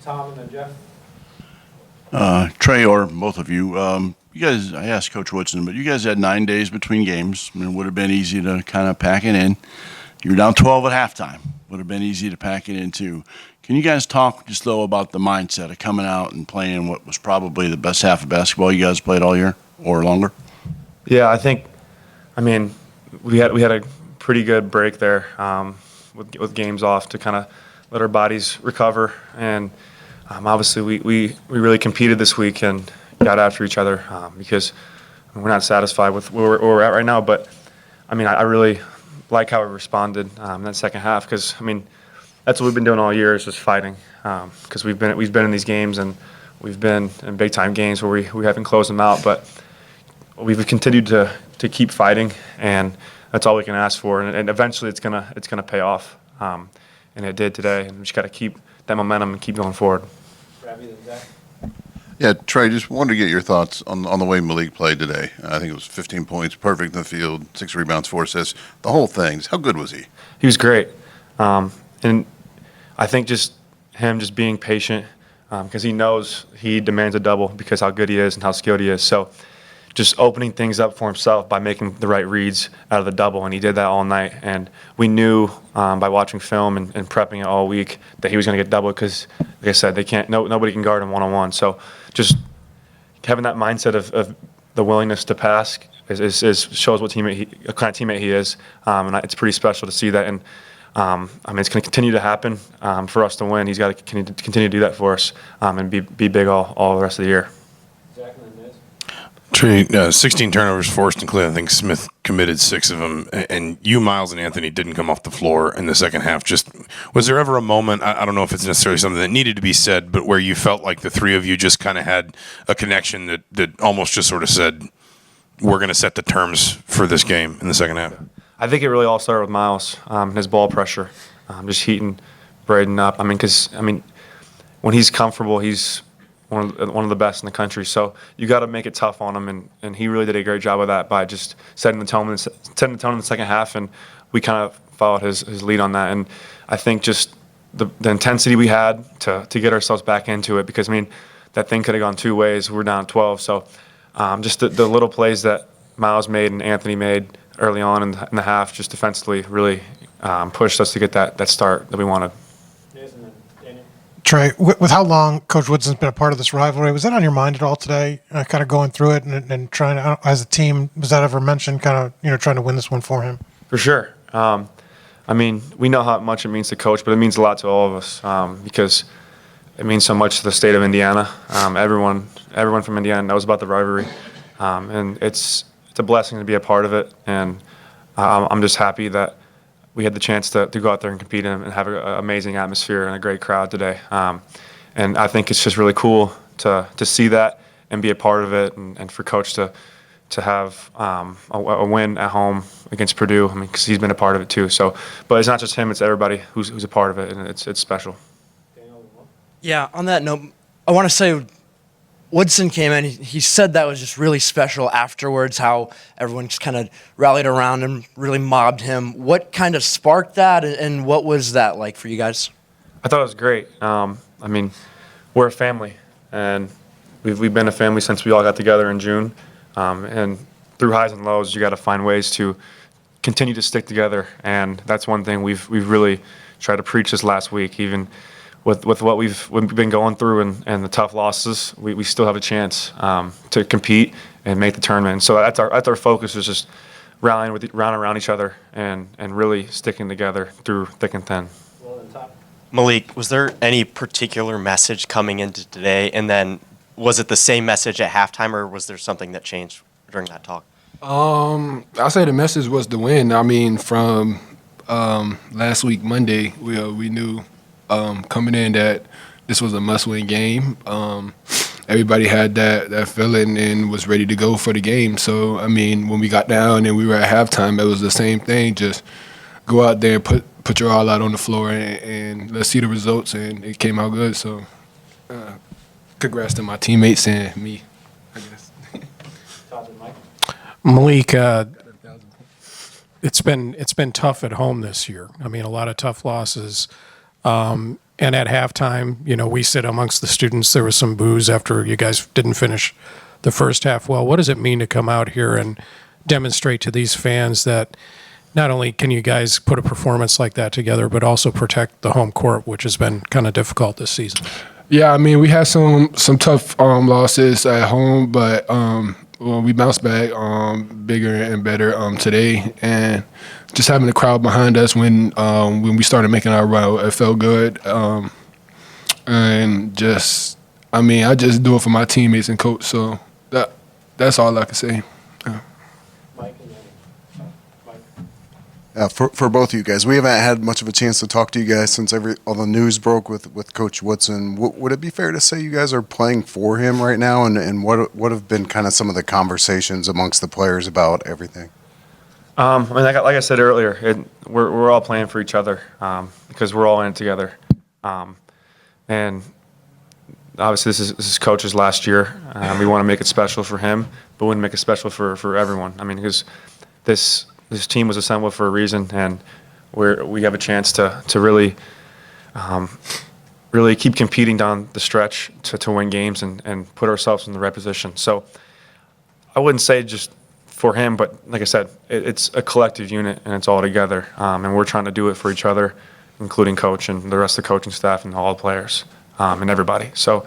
Tom and then Jeff. Trey, or both of you, you guys, I asked Coach Woodson, but you guys had 9 days between games. I mean, it would have been easy to kind of pack it in. You were down 12 at halftime. Would have been easy to pack it in, too. Can you guys talk just, though, about the mindset of coming out and playing what was probably the best half of basketball you guys played all year or longer? Yeah, I mean, we had a pretty good break there with games off to kind of let our bodies recover. And obviously, we really competed this week and got after each other because we're not satisfied with where we're at right now. But, I mean, I really like how we responded in that second half because, I mean, that's what we've been doing all year is just fighting because we've been in these games and we've been in big-time games where we haven't closed them out. But we've continued to keep fighting, and that's all we can ask for. And eventually it's gonna pay off, and it did today. And we just got to keep that momentum and keep going forward. Yeah, Trey, just wanted to get your thoughts on the way Malik played today. I think it was 15 points, perfect in the field, 6 rebounds, 4 assists, the whole thing. How good was he? He was great, and I think just him just being patient because he knows he demands a double because how good he is and how skilled he is. So just opening things up for himself by making the right reads out of the double, and he did that all night. And we knew by watching film and prepping it all week that he was going to get doubled because, like I said, nobody can guard him one-on-one. So just having that mindset of the willingness to pass shows what kind of teammate he is, and it's pretty special to see that. And I mean, it's going to continue to happen for us to win. He's got to continue to do that for us and be big all the rest of the year. Trey, 16 turnovers forced, including I think Smith committed 6 of them, and you, Miles, and Anthony didn't come off the floor in the second half. Just was there ever a moment, I don't know if it's necessarily something that needed to be said, but where you felt like the three of you just kind of had a connection that almost just sort of said, we're going to set the terms for this game in the second half? I think it really all started with Miles and his ball pressure, just heating Braden up. I mean, when he's comfortable, he's one of the best in the country. So you got to make it tough on him, and he really did a great job of that by just setting the tone in the second half, and we kind of followed his lead on that. And I think just the intensity we had to get ourselves back into it, because I mean that thing could have gone 2 ways. We're down 12, so just the little plays that Miles made and Anthony made early on in the half, just defensively, really pushed us to get that start that we wanted. Trey, with how long Coach Woodson's been a part of this rivalry, was that on your mind at all today? Kind of going through it and trying to, as a team, was that ever mentioned? Kind of, trying to win this one for him. For sure. I mean, we know how much it means to coach, but it means a lot to all of us because it means so much to the state of Indiana. Everyone from Indiana knows about the rivalry, and it's a blessing to be a part of it. And I'm just happy that we had the chance to go out there and compete and have an amazing atmosphere and a great crowd today. And I think it's just really cool to see that and be a part of it, and for Coach to have a win at home against Purdue. I mean, because he's been a part of it too. So, but it's not just him; it's everybody who's a part of it, and it's special. Yeah. On that note, I want to say Woodson came in. He said that was just really special afterwards, how everyone just kind of rallied around him, really mobbed him. What kind of sparked that, and what was that like for you guys? I thought it was great. I mean, we're a family, and we've been a family since we all got together in June. And through highs and lows, you got to find ways to continue to stick together, and that's one thing we've really tried to preach this last week, even with what we've been going through and the tough losses, we still have a chance to compete and make the tournament. And so that's our focus, is just rallying around each other and really sticking together through thick and thin. Malik, was there any particular message coming into today, and then was it the same message at halftime, or was there something that changed during that talk? I'll say the message was the win. I mean, from last week Monday, we knew coming in that this was a must-win game. Everybody had that feeling and was ready to go for the game. So, I mean, when we got down and we were at halftime, it was the same thing. Just go out there and put your all out on the floor and let's see the results. And it came out good. So, congrats to my teammates and me, I guess. Malik, it's been tough at home this year. I mean, a lot of tough losses. And at halftime, we sit amongst the students. There was some boos after you guys didn't finish the first half well. What does it mean to come out here and demonstrate to these fans that not only can you guys put a performance like that together, but also protect the home court, which has been kind of difficult this season? Yeah, I mean, we had some tough losses at home, but we bounced back bigger and better today. And just having the crowd behind us when we started making our run, it felt good. And just, I mean, I just do it for my teammates and coach. So that's all I can say. Yeah. For both of you guys, we haven't had much of a chance to talk to you guys since all the news broke with Coach Woodson. Would it be fair to say you guys are playing for him right now, and what have been kind of some of the conversations amongst the players about everything? I mean, like I said earlier, we're all playing for each other because we're all in it together. And obviously, this is Coach's last year. We want to make it special for him, but we want to make it special for everyone. I mean, because this team was assembled for a reason, and we have a chance to really keep competing down the stretch to win games and put ourselves in the right position. So I wouldn't say just for him, but like I said, it's a collective unit and it's all together. And we're trying to do it for each other, including Coach and the rest of the coaching staff and all the players and everybody. So.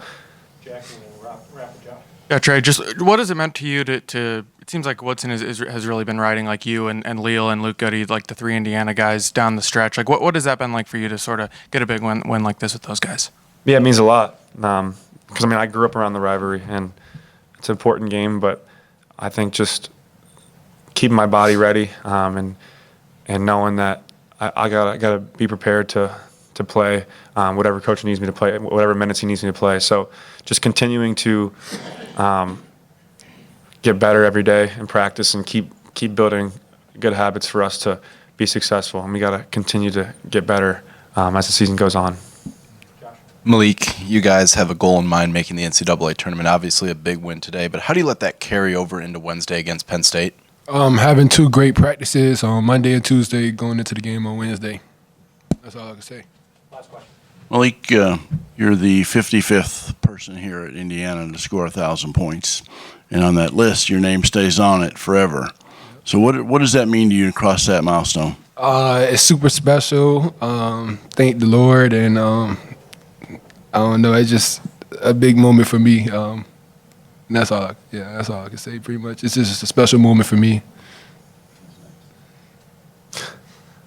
Yeah, Trey, just what has it meant to you to it seems like Woodson has really been riding like you and Leal and Luke Goody, like the three Indiana guys down the stretch. Like what has that been like for you to sort of get a big win like this with those guys? Yeah, it means a lot. Because I mean, I grew up around the rivalry and it's an important game, but I think just keeping my body ready and knowing that I gotta be prepared to play whatever coach needs me to play, whatever minutes he needs me to play. So just continuing to get better every day in practice and keep building good habits for us to be successful. And we got to continue to get better as the season goes on. Malik, you guys have a goal in mind making the NCAA tournament. Obviously a big win today, but how do you let that carry over into Wednesday against Penn State? Having two great practices on Monday and Tuesday, going into the game on Wednesday. That's all I can say. Malik, you're the 55th person here at Indiana to score 1,000 points. And on that list, your name stays on it forever. So what does that mean to you to cross that milestone? It's super special. Thank the Lord. And I don't know, it's just a big moment for me. And that's all I can say pretty much. It's just a special moment for me.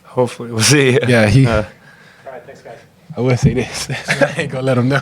Hopefully, we'll see. Yeah, all right, thanks, guys. I will say this. I ain't going to let him know.